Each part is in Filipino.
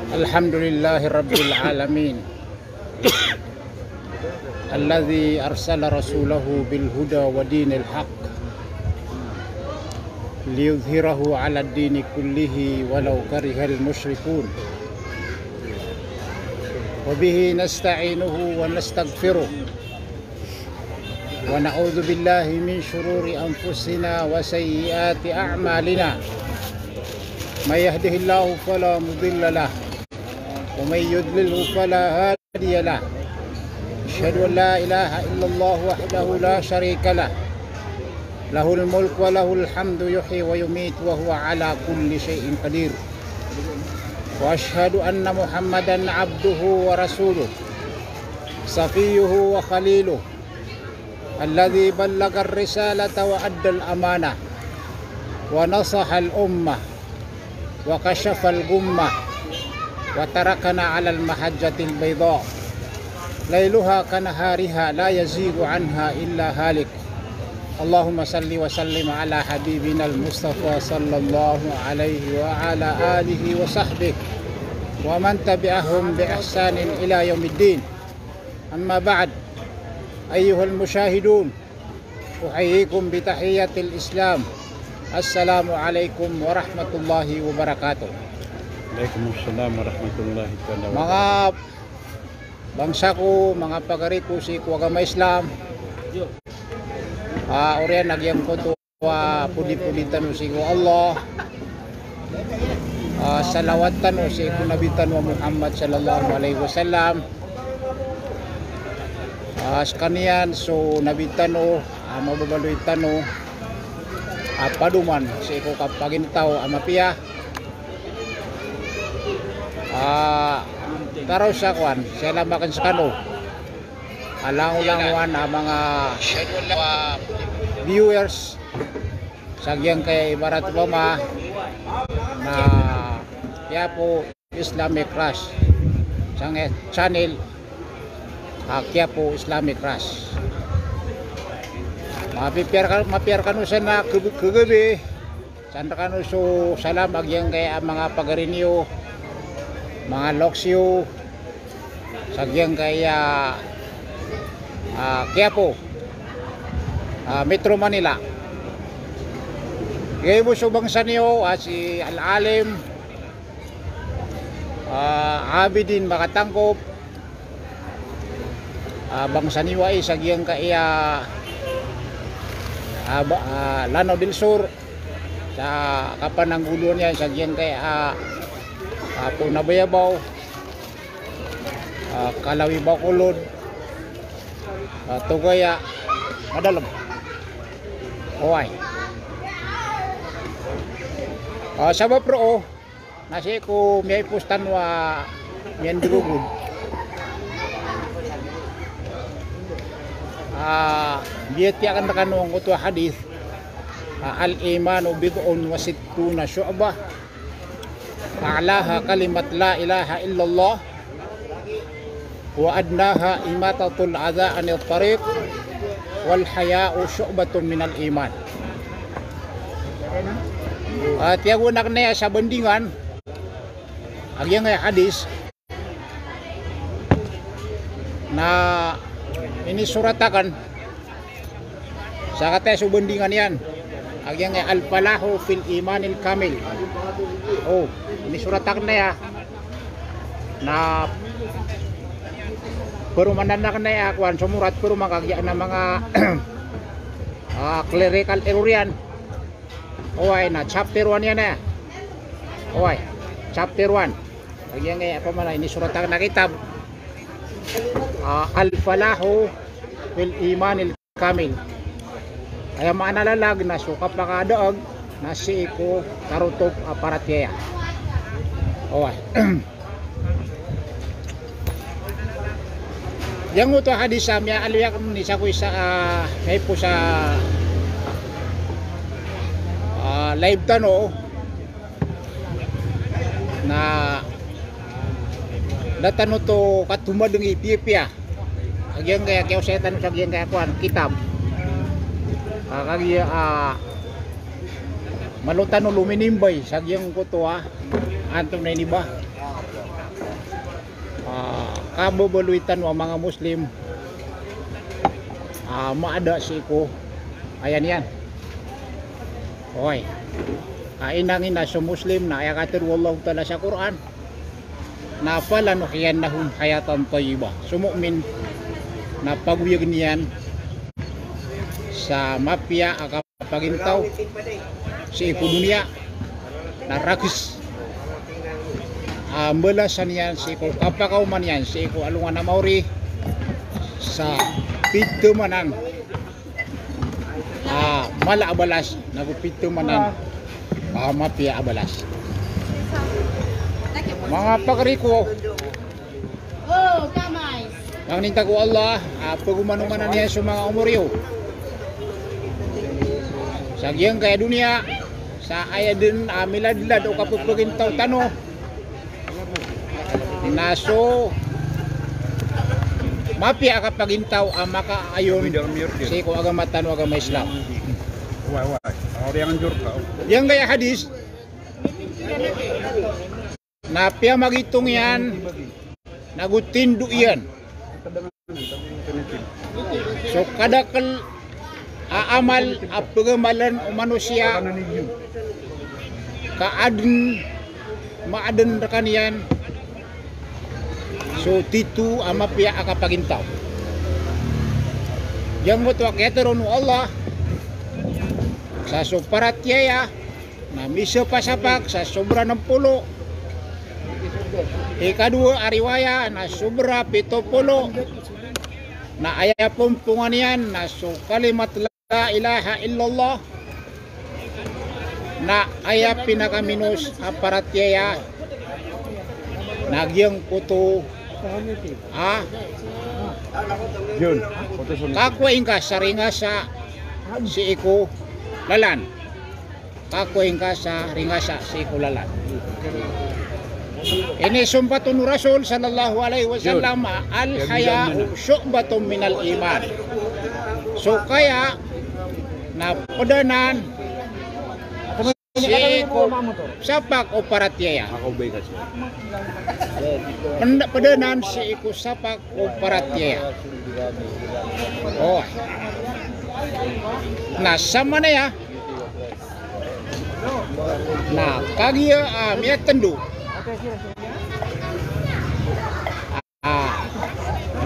Alhamdulillahi Rabbil Alamin Alladhi arsala rasulahu bil huda wa dinil haq liyudhhirahu ala ad-dini kullihi walau karihal musyrikun wa bihi nasta'inuhu wa nastaghfiruh wa na'udzu billahi min shururi anfusina wa sayyiati a'malina may yahdihillahu fala mudilla lahu ومن يضلله فلا هادي له أشهد أن لا إله إلا الله وحده لا شريك له له الملك وله الحمد يحيي ويميت وهو على كل شيء قدير وأشهد أن محمدا عبده ورسوله صفيه وخليله الذي بلغ الرسالة وأدى الأمانة ونصح الأمة وكشف الغمة وتركنا على المحجة البيضاء ليلها كنهارها لا يزيغ عنها إلا هالك اللهم صل وسلم على حبيبنا المصطفى صلى الله عليه وعلى آله وصحبه ومن تبعهم بإحسان إلى يوم الدين أما بعد أيها المشاهدون أحييكم بتحية الإسلام السلام عليكم ورحمة الله وبركاته. Waalaikumsalam warahmatullahi wabarakatuh. Mga bangsa ko, mga pagari ko si agama Islam. Orian nagyang ko to pudi-puditan o si Allah. Salawatan o si kunabitan wa Muhammad sallallahu alaihi wasallam. Sekanian so nabitan o mababaloy tano paduman si ko kapagintaw amapia. Taro sa kwan, sila makan sa kano. Alang-ulanguan mga viewers sagyang kay ibarat bama na kaya po Islamic Rush sang channel kaya po Islamic Rush mapiar kanu sana kagabi sanda kanu so salam agyang kay mga pagarinyo mga loksyo sagyang kaya Quiapo Metro Manila gaya mo subang sa niyo si Al-Alim Abidin Makatangkop bangsa niyo ay sagyang kaya Lanao del Sur sa kapananggulo niya sagyang kaya Punabayabaw, Kalawi Bacolod, Tugaya, Madalam, Hawaii. Sabab pro, nasi ko may pustan wa miyan durugod. Biyati akan nakanong ko hadith, al-imanu bid'un wa sittuna syu'bah. A'laha kalimat la ilaha illallah wa adnaha imatatul adha anil tariq wal haya'u syu'batun minal iman. Tiyagunak na sa bandingan agyang ay hadis na inisuratakan sa katay sa bandingan yan agyang ay al-falahu fil imanil kamil. Ini suratakan na ya na pero mananak na ya kuan sumurat pero makagya na mga clerical error yan. Na chapter 1 yan na. Chapter 1. Agyang apa man ini suratakan na kitab al-falahu fil imanil kamil. Kaya maanalalag na suka pakadaog na si ko karutok aparatya. Yang uto hadis samya aliyak ni sa kuy sa may po sa live tano na datano to katumad ng ipipya agyang kaya kaya sa tanong sa agyang kaya kuan kitab kagya malutan no luminimbay sagyang ko to antong na iniba kababuluitan wa mga Muslim maada si ko ayan yan okay inangin na sa Muslim na ayakatir wallahu ta'ala sa Quran na palanukiyan hayatan tayyiba sumu'min na pagwiyag niyan sa mafia akapagintaw si iku dunia na rakis balasan yan si iku kapakauman yan si iku alungan na mauri sa pito manan mala abalas nagupito manan mafia abalas mga pagriko ang ninta ko Allah pagumanumanan niya sa mga umuryo sa giyang kaya dunia sa ayadin miladlad o kapagpagintaw tano naso mapia kapagintaw makaayon si ko agama tano agama Islam yang kaya hadis na pia magitong yan nagutindu yan so kadakal aamal apagamalan o manusia kaadin maaden rekan yan so titu mapia akapagintaw yang mo tuwak yatero no Allah sa suparatyaya na miso pasapak sa sobra ng pulo ikadua ariwaya na sobra 70 na ayapong pungan yan na so kalimat la ilaha illallah na ayap pinakaminus aparatyaya nagyang kuto yun kakwain ka sa ringa sa si iku lalan kakwain ka sa ringa sa si iku lalan ini sumpatun Rasul sallallahu alaihi wasallam al haya'u syu'batun minal iman so kaya na padanan si ko sapak o paratyaya padanan si ko sapak o paratyaya oh na sama na ya na kagiya miya tendu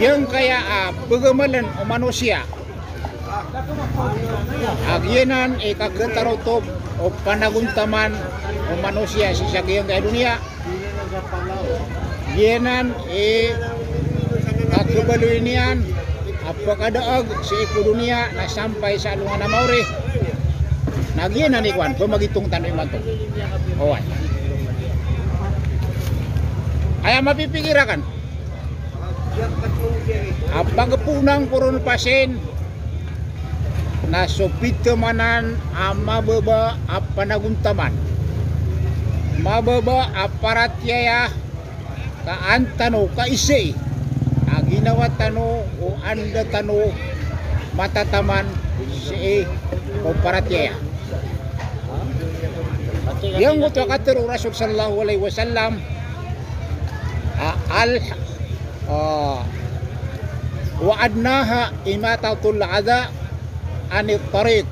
yang kaya pagamalan o manusia agyenan ikagatarotob o panaguntaman o manusia sa giyang kaya dunia gyenan kagabaluin niyan apakadaag sa iku dunia na sampay sa alungan na mauri nagyenan ikwan pamagitong tanong man to owan ay mapipikirakan pagpunang puron pasin na supitamanan mababa panaguntaman mababa aparatyaya kaantano kaisi ginawa tano o anda tano matataman si aparatyaya yang uto katero Rasul sallallahu alaihi wasallam wa'adnaha imatatul adha anit tariq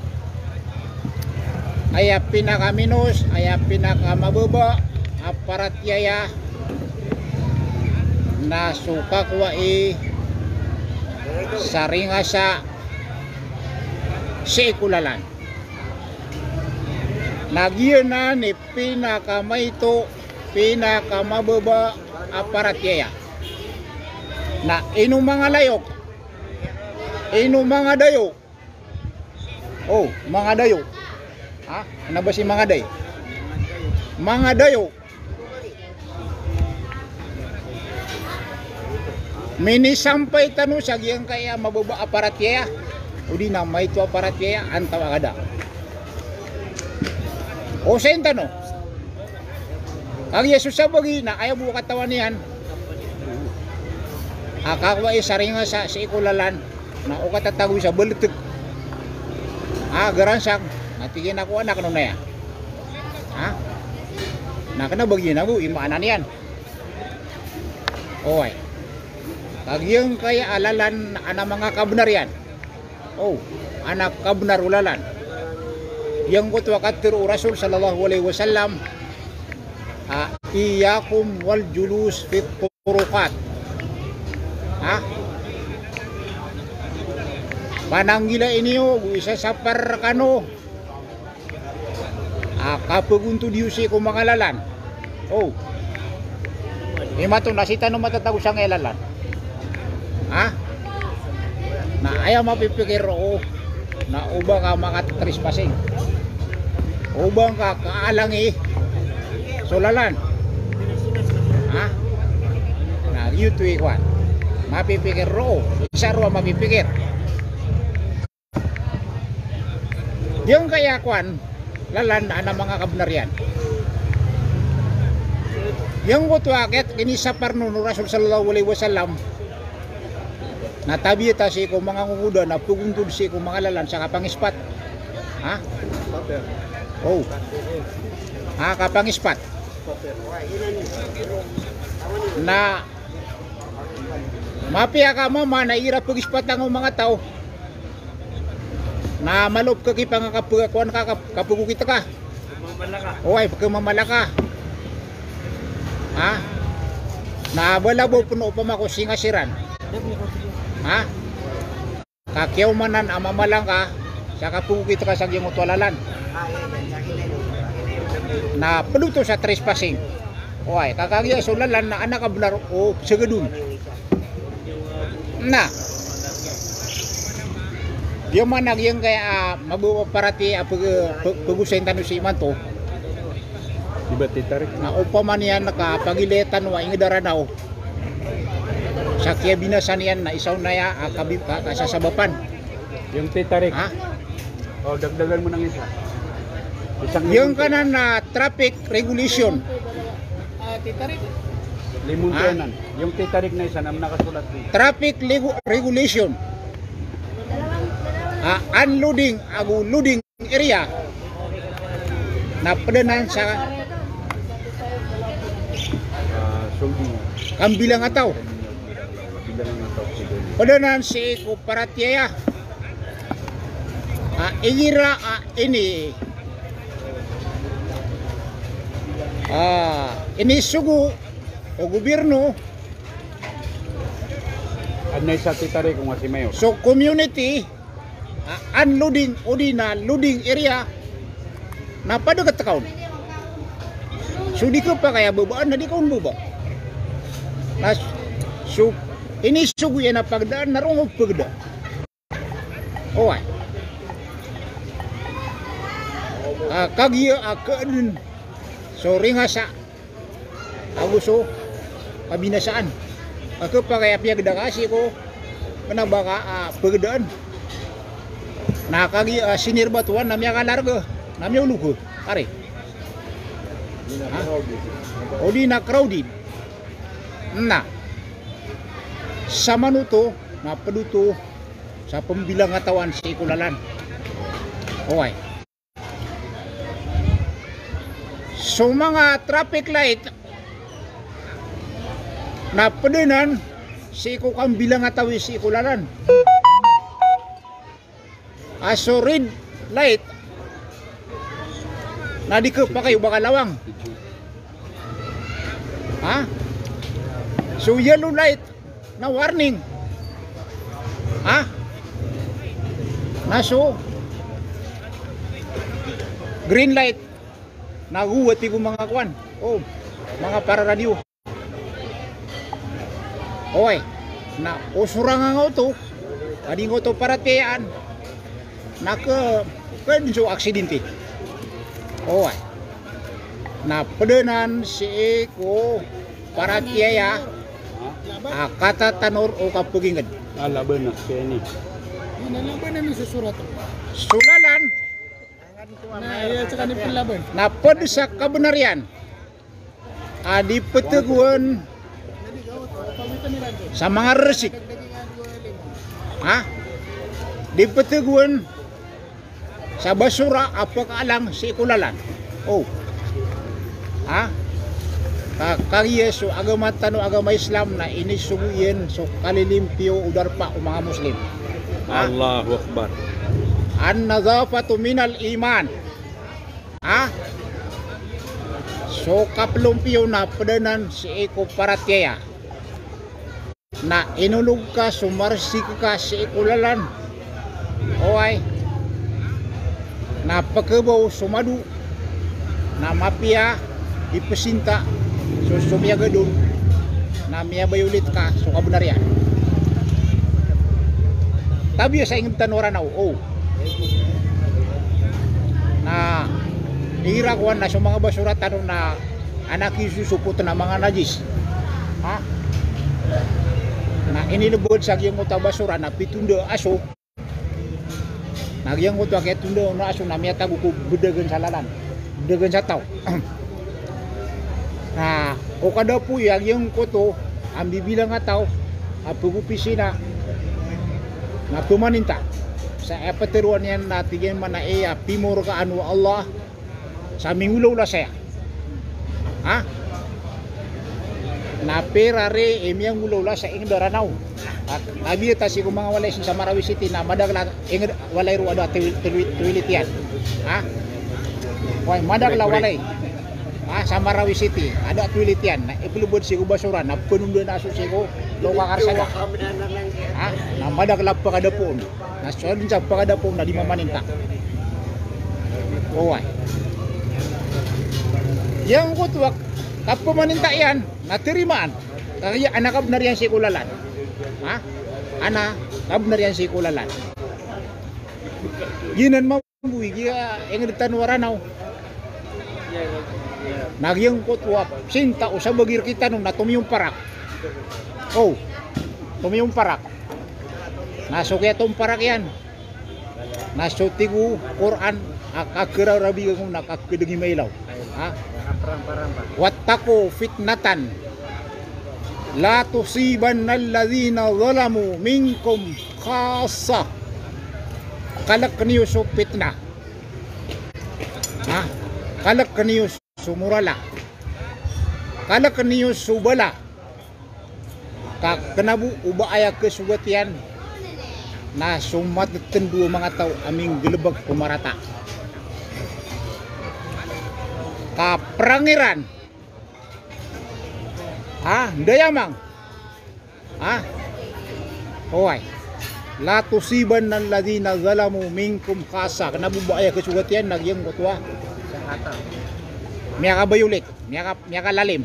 ay pinakaminus ay pinakamababa aparatyaya na sukakwa saringa sa sikulalan nagyana ni pinakamaito pinakamababa aparatyaya na inong mga layok inong mga dayo mga dayo ano ba si mga day mga dayo minisampay tanu sa giyang kaya mababa aparatyaya o di na may ito aparatyaya antaw agada o sa tano ang Yesus sabagi na ayaw buka katawan niyan kakwa saringa sa ikulalan na o katatagoy sa balitik garansak natigin ako anak ano na yan nakana bagyan ako imaanan yan Oy. Kagyang kaya alalan ana mga kabenarian. Oh, anak kabenar ulalan. Yang kutwa katir Rasul sallallahu alaihi wasallam, iyakum wal julus fit turuqat. Pananggila inyo isa sapar kano. Kapag unto diusi ko mangalalan. Oh. Imato nasita no matatagos ang elalan. Na ayaw mapipikir na ubang ka makatrispassing. Ubang ka kaalangi sulalan. Na yuto ikwan. Mapipikir isa ruwa mapipikir. Yung kaya kwan lalan na mga kabenarian. Yang kutwakit kinisapar no Rasul sallallahu alaihi wasallam. Natabita si ko mga nguguda na puguntod si ko mga lalan sa kapangispat. Oh. Kapangispat. Na mapia ka mama na ira pagispat ang mga tao. Na malop ka kipang kapugakuan ka kapugukita ka. Oy, pagkamamalaka. Na balabo puno pa mako singasiran. Kakyaw manan amamalang ka sa kapugukita ka sa iyong utwalalan. Na peluto sa trespassing. Oy, kakagya sulalan na anak kabenar o segadun. Na di man nagyang kaya mabuo parati pagusayin tanu si iman to. Diba titarik? Na upaman yan nakapagiletan wa ingedara daw. Sakya binasan yan na isaw na ya kasasabapan. Yung titarik? O, dagdagan mo ng isa. Yung kanan na traffic regulation. Titarik. Limuntianan. Yung titarik na isa na nakasulat dito. Traffic regulation. Unloading loading area na padanan sa kambilang ataw. Padanan si Kooperatyaya. Ingira ini sugu o gobyerno. Ano sa titarik kung si Mayor? So community unloading o di na loading area na padagat taon. So di ko pa kaya babaan na di kaon baba. So ini sugu yan na pagdaan na rong pagda. Oy. Kagya akaadun. So ringa sa aguso pabinasaan. Ako pa kaya piyagdakasi ko kanabaka pagdaan. Nakagi sinirbatuan namya kalarga, namya ulugo, pare. O di na crowded. Na sa manuto na paduto sa pambilang atawan si Kulalan. Oy. So mga traffic light na padanan si kukang bilang atawi si Kulalan. So red light na di ko pa kayo baka lawang. So yellow light na warning. Na so green light na guwati ko mga kwan. Mga para radio. Oy, na usurang nga to. Adi nga to para teyaan. Pwede so aksidente. Oy. Na padanan si Kooperatyaya kata tanor o kapugingad. Laban na siya ni. Nalaban namin sa surat. Sulalan Na tsaka ni laban. na pwede sa kabenarian. Di peteguan sa mga resik. Di peteguan sa basura apa kaalang si Kulalan. Kaya so agama tano agama Islam na inisuguyin so kalilimpyo udarpa o mga Muslim. Allahu Akbar. An-nadhafatu minal iman. So kaplumpyo na padanan si iko paratyaya. Na inulog ka, sumarsik ka si ikulalan. Oay. Na pagkabaw sumadu. Na mapia ipasinta. So sumiyaga doon na miyabayulit ka so kabunarian. Tabi sa ingin tanura na na nihirakuan na sa mga basura tanong na anak isusupot na mga najis. Na inilubod sa giyang uta basura na pitunda aso. Nagyang uta kaya tunda na aso na miyatago ko bedagan sa lalan. Bedagan sa tao. Nah, o kada po yung koto ang bibilang nga tao ang pag-opisina na pumaninta sa epateruan yan na tigyan man na pimor ka anu Allah sa mingulaw la saya na pera re emyang ulaw la sa ingdaranaw at nabiyata si kung mga walay sa Marawi City na madagla walay ro ada tuwilit yan madagla walay sa Marawi City ada tuwilit yan na ipulubod si basura na punundan na aso si ko loka karsada na madagla pagkadapon na solin sa pagkadapon na di mamaninta yang ko tuwak kapamaninta yan natirimaan kaya anak kabnarian si kulalan anak kabnarian si kulalan ginan mabuhi kaya ingin tanwaranaw nagyang kutwa sinta o sa bagir kita nung natumiyong parak tumiyong parak naso kaya tong parak yan naso tigu Quran akakiraw rabi kung nakakadengi mailaw wattaqu fitnatan la tusibanna alladhina zalamu minkum khassa kalak kaniyo so fitna kalak kaniyo sumurala kalak kaniyo subala kenabu ubaya kesugatian na sumat tendu mga tao aming gelebag pumarata kaprangiran dayamang la tusiban alladhina zalamu minkum khassa kenabu ubaya kesugatian nagyang kutwa miya kabayulit miya kalalim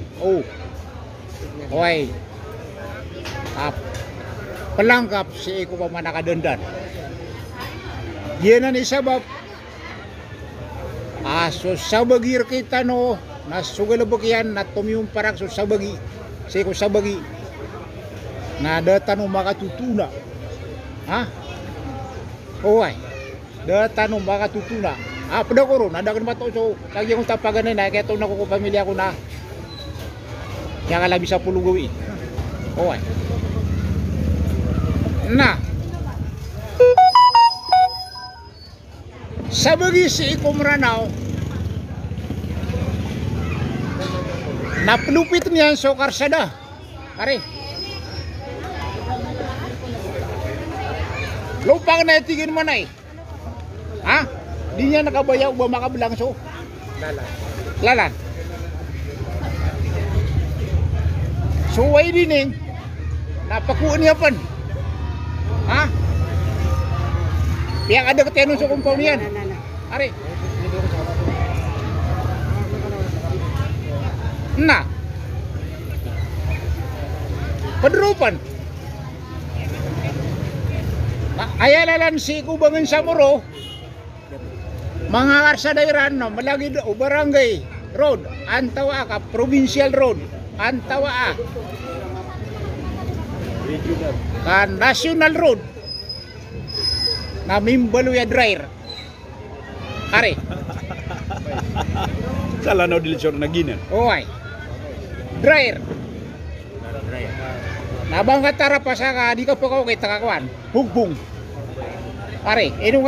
pelangkap si iko pa manakadandan yan ni sabab so sabagir kita no nasugalabok yan na tumiyong parak so sabagi si iko sabagi na data no makatutuna data no makatutuna pada ko ron ada kan bato so lagi akong tapagan na kaya itong nakuko pamilya ko na kaya ka labi sa pulugawi na sa bagi si Ikom Ranaw napelupit niyan so karsada kare lupang na itigin manay di niya nakabayaw ba makabilang so lalan so way dining napakuan niya pan pihak ada ketenon sa compound yan ari na padrupan ayalalan si kubangan sa muro mga karsadairan no malagi do barangay road antawa ka provincial road antawa kan national road na mimbaluya dryer are Salah no dilisor na ginan. Dryer nabang katara pa sa ka di ka pa kay takakuan hugbong are inong